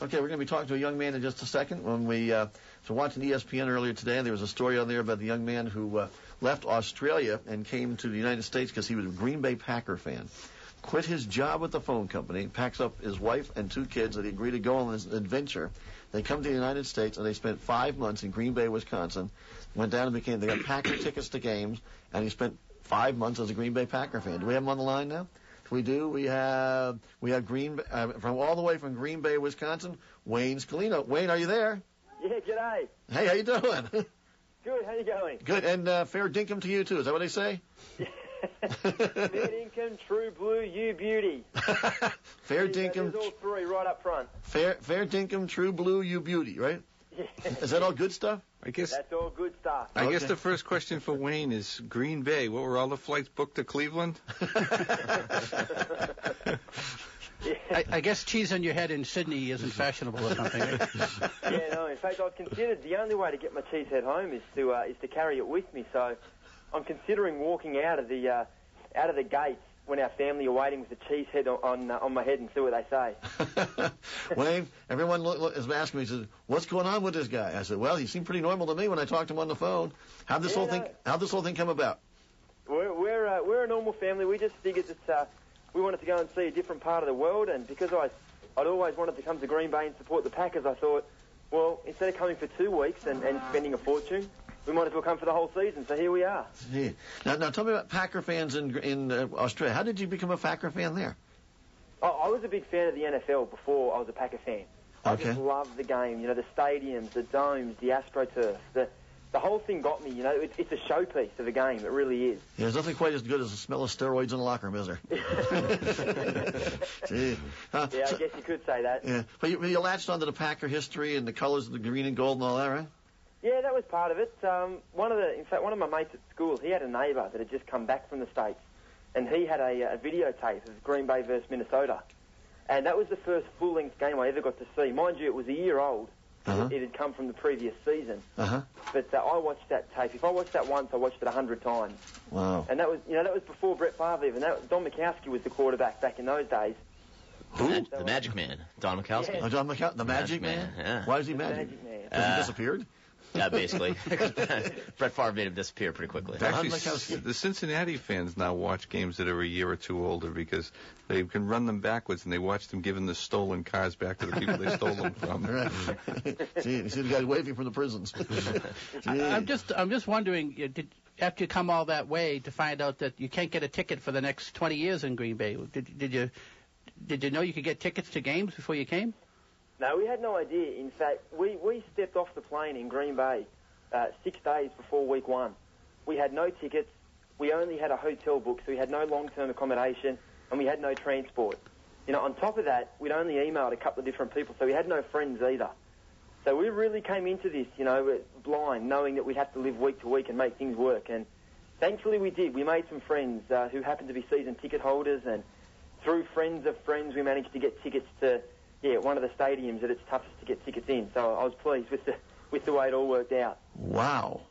Okay, we're going to be talking to a young man in just a second. When we so watching ESPN earlier today, there was a story on there about the young man who left Australia and came to the United States because he was a Green Bay Packer fan. Quit his job with the phone company, packs up his wife and 2 kids that he agreed to go on this adventure. They come to the United States, and they spent 5 months in Green Bay, Wisconsin, went down and they got Packer tickets to games, and he spent 5 months as a Green Bay Packer fan. Do we have him on the line now? We do. We have from all the way from Green Bay, Wisconsin, Wayne Scullino. Wayne, are you there? Yeah, g'day. Hey, how you doing? Good, how you going? Good, and fair dinkum to you, too. Is that what they say? Fair dinkum, true blue, you beauty. Fair dinkum. There's all 3 right up front. Fair dinkum, true blue, you beauty, right? Yeah. Is that all good stuff? I guess that's all good stuff. I guess the first question for Wayne is Green Bay. What were all the flights booked to Cleveland? I guess cheese on your head in Sydney isn't fashionable or something. Right? Yeah, no. In fact, I've considered the only way to get my cheese head home is to carry it with me. So I'm considering walking out of the gates when our family are waiting with the cheese head on my head and see what they say. Wayne, everyone is asking me, says, "What's going on with this guy?" I said, "Well, he seemed pretty normal to me when I talked to him on the phone." How'd this whole thing come about? We're a normal family. We just figured that we wanted to go and see a different part of the world, and because I'd always wanted to come to Green Bay and support the Packers, I thought, well, instead of coming for 2 weeks and spending a fortune, we might as well come for the whole season. So here we are. Yeah. Now tell me about Packer fans in Australia. How did you become a Packer fan there? I was a big fan of the NFL before I was a Packer fan. I just loved the game. You know, the stadiums, the domes, the AstroTurf, the whole thing got me. You know, it's a showpiece of a game. It really is. Yeah, there's nothing quite as good as the smell of steroids in the locker room, is there? Gee. I guess you could say that. Yeah, but you latched onto the Packer history and the colors of the green and gold and all that, right? Yeah, that was part of it. One of my mates at school, he had a neighbour that had just come back from the States, and he had a videotape of Green Bay versus Minnesota, and that was the first full-length game I ever got to see. Mind you, it was a year old. Uh-huh. It had come from the previous season. Uh-huh. But I watched that tape. If I watched that once, I watched it 100 times. Wow. And that was before Brett Favre even. Don Majkowski was the quarterback back in those days. Who? The Magic Man, Don Majkowski. Yeah. Oh, John McCall, the Magic Man? Yeah. Why is he The magic? Man. Because he disappeared? Yeah, basically. Brett Favre made him disappear pretty quickly. Actually, the Cincinnati fans now watch games that are a year or 2 older because they can run them backwards, and they watch them giving the stolen cars back to the people they stole them from. Right. See the guys waving from the prisons. I'm just wondering, after you come all that way to find out that you can't get a ticket for the next 20 years in Green Bay, did you know you could get tickets to games before you came? No, we had no idea. In fact, we stepped off the plane in Green Bay 6 days before week 1. We had no tickets. We only had a hotel book, so we had no long-term accommodation, and we had no transport. You know, on top of that, we'd only emailed a couple of different people, so we had no friends either. So we really came into this, you know, blind, knowing that we'd have to live week to week and make things work. And thankfully we did. We made some friends who happened to be season ticket holders, and through friends of friends, we managed to get tickets to one of the stadiums that it's toughest to get tickets in. So I was pleased with the way it all worked out. Wow.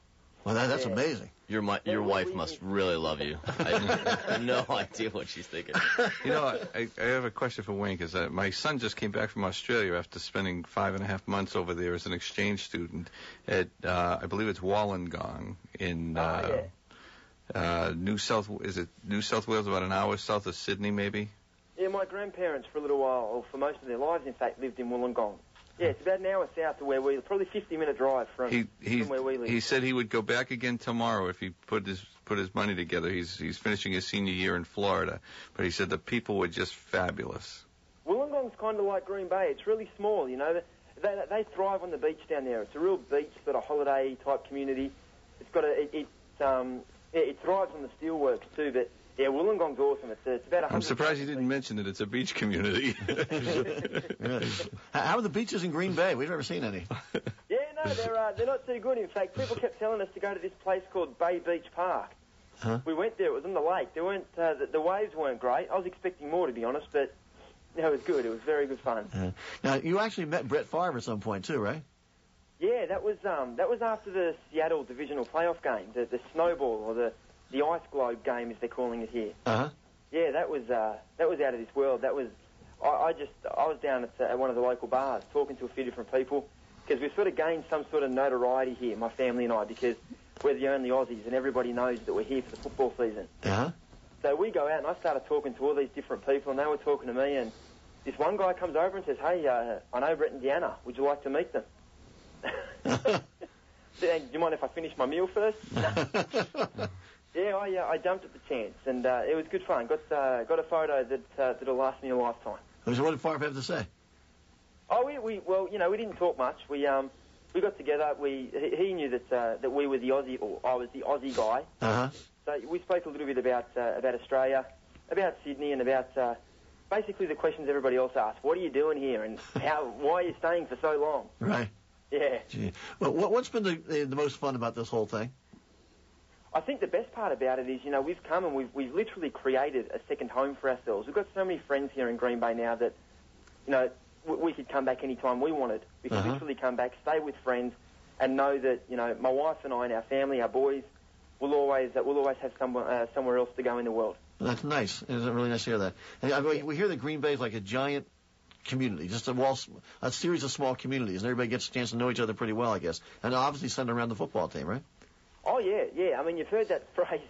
Well, that's amazing. Your wife must really love you. I have no idea what she's thinking. You know, I have a question for Wayne, because my son just came back from Australia after spending 5.5 months over there as an exchange student at, I believe it's Wollongong in New South Wales, about an hour south of Sydney, maybe? Yeah, my grandparents for a little while, or for most of their lives, in fact, lived in Wollongong. Yeah, it's about an hour south of where we live, probably 50-minute drive from where we live. He said he would go back again tomorrow if he put his money together. He's finishing his senior year in Florida, but he said the people were just fabulous. Wollongong's kind of like Green Bay. It's really small, you know. They thrive on the beach down there. It's a real beach sort of holiday type community. It's got it thrives on the steelworks too, but. Yeah, Wollongong's awesome. It's about 100. I'm surprised you didn't mention that it's a beach community. How are the beaches in Green Bay? We've never seen any. Yeah, no, they're not too good. In fact, people kept telling us to go to this place called Bay Beach Park. Huh? We went there. It was on the lake. There weren't the waves weren't great. I was expecting more, to be honest, but it was good. It was very good fun. Now, you actually met Brett Favre at some point too, right? Yeah, that was after the Seattle divisional playoff game, the snowball or the ice globe game, as they're calling it here. Uh-huh. Yeah, that was out of this world. That was I was down at one of the local bars talking to a few different people because we've sort of gained some sort of notoriety here, my family and I, because we're the only Aussies and everybody knows that we're here for the football season. Uh-huh. So we go out and I started talking to all these different people and they were talking to me and this one guy comes over and says, hey, I know Brett and Deanna. Would you like to meet them? Do you mind if I finish my meal first? Yeah, I jumped at the chance, and it was good fun. Got a photo that'll last me a lifetime. So what did Favre have to say? Oh, we didn't talk much. We got together. He knew that we were the Aussie, or I was the Aussie guy. Uh-huh. So we spoke a little bit about Australia, about Sydney, and about basically the questions everybody else asks. What are you doing here, and why are you staying for so long? Right. Yeah. Gee. Well, what's been the most fun about this whole thing? I think the best part about it is, we've come and we've literally created a second home for ourselves. We've got so many friends here in Green Bay now that, we could come back anytime we wanted. We could literally come back, stay with friends, and know that, my wife and I and our family, our boys, we'll always have somewhere else to go in the world. Well, that's nice. It's really nice to hear that. And we hear that Green Bay is like a giant community, just a series of small communities, and everybody gets a chance to know each other pretty well, I guess. And obviously centered around the football team, right? Oh, yeah. I mean, you've heard that phrase,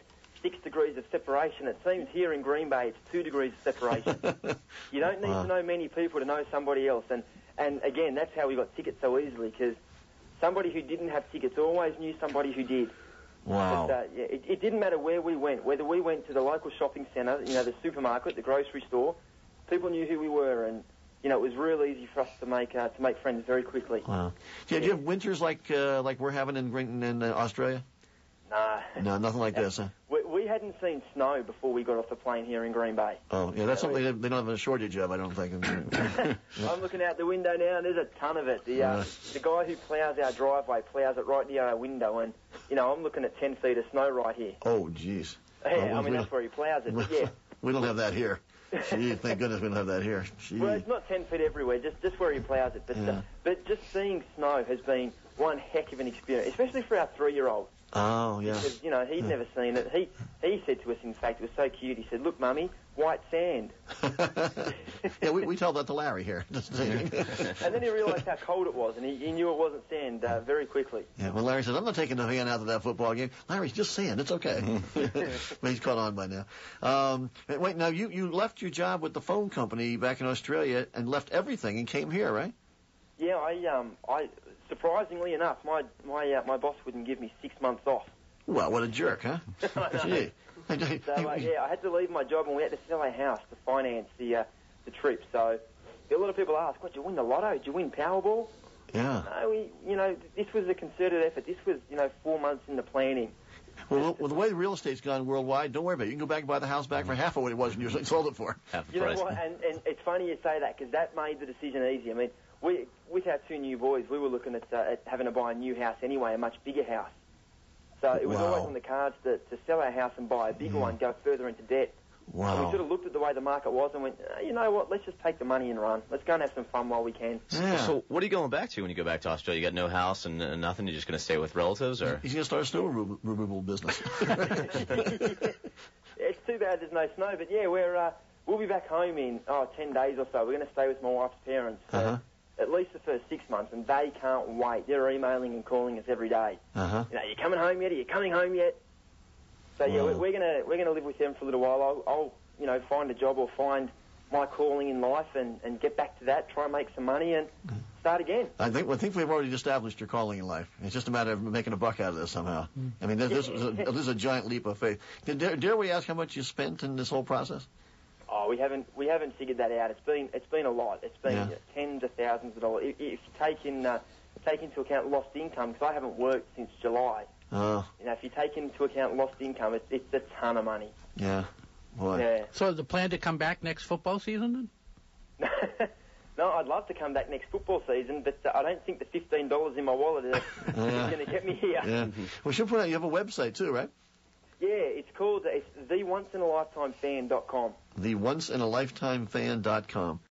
6 degrees of separation. It seems here in Green Bay it's 2 degrees of separation. You don't need to know many people to know somebody else. And again, that's how we got tickets so easily, because somebody who didn't have tickets always knew somebody who did. Wow. But, it didn't matter where we went, whether we went to the local shopping centre, the supermarket, the grocery store, people knew who we were, and it was real easy for us to make friends very quickly. Wow. Do you have winters like we're having in Australia? Nah. No, nothing like this, huh? We hadn't seen snow before we got off the plane here in Green Bay. Oh, yeah, that's something they don't have a shortage of, I don't think. I'm looking out the window now, and there's a ton of it. The guy who ploughs our driveway ploughs it right near our window, and, I'm looking at 10 feet of snow right here. Oh, jeez. Yeah, that's where he ploughs it, but yeah. We don't have that here. Gee, thank goodness we don't have that here. Gee. Well, it's not 10 feet everywhere, just where he ploughs it. But just seeing snow has been one heck of an experience, especially for our 3-year-old. Oh, yeah. Because, he'd never seen it. He said to us, in fact, it was so cute, he said, look, Mummy, white sand. Yeah, we tell that to Larry here. And then he realised how cold it was, and he knew it wasn't sand very quickly. Yeah, well, Larry said, I'm not taking the fan out of that football game. Larry, it's just sand. It's okay. But he's caught on by now. Wait, now, you left your job with the phone company back in Australia and left everything and came here, right? Yeah, I surprisingly enough, my boss wouldn't give me 6 months off. Well, what a jerk, huh? Gee. So, I had to leave my job and we had to sell our house to finance the trip. So a lot of people ask, what, did you win the lotto? Did you win Powerball? Yeah. No, this was a concerted effort. This was, 4 months in the planning. Well, the way real estate's gone worldwide, don't worry about it. You can go back and buy the house back for half of what it was when you sold it for. Half the You price. know what? And it's funny you say that because that made the decision easy. I mean, with our 2 new boys, we were looking at having to buy a new house anyway, a much bigger house. So it was always on the cards to sell our house and buy a bigger one, go further into debt. Wow. And we sort of looked at the way the market was and went, you know what, let's just take the money and run. Let's go and have some fun while we can. Yeah. So what are you going back to when you go back to Australia? You got no house and nothing? You're just going to stay with relatives? Or He's going to start a snow removal business. It's too bad there's no snow, but yeah, we'll be back home in 10 days or so. We're going to stay with my wife's parents. At least the first 6 months, and they can't wait. They're emailing and calling us every day. You coming home yet? Are you coming home yet? So yeah, we're gonna live with them for a little while. I'll find a job or find my calling in life and get back to that. Try and make some money and start again. I think we've already established your calling in life. It's just a matter of making a buck out of this somehow. I mean, this is a giant leap of faith. Dare we ask how much you spent in this whole process? Oh, we haven't figured that out. It's been a lot. It's been tens of thousands of dollars. If you take into account lost income, because I haven't worked since July. If you take into account lost income, it's a ton of money. Yeah. Boy. Yeah. So is the plan to come back next football season then? No, I'd love to come back next football season, but I don't think the $15 in my wallet is going to get me here. Yeah. We should point out you have a website too, right? Yeah, it's called the onceinaLifetimefan.com. The onceinaLifetimefan.com.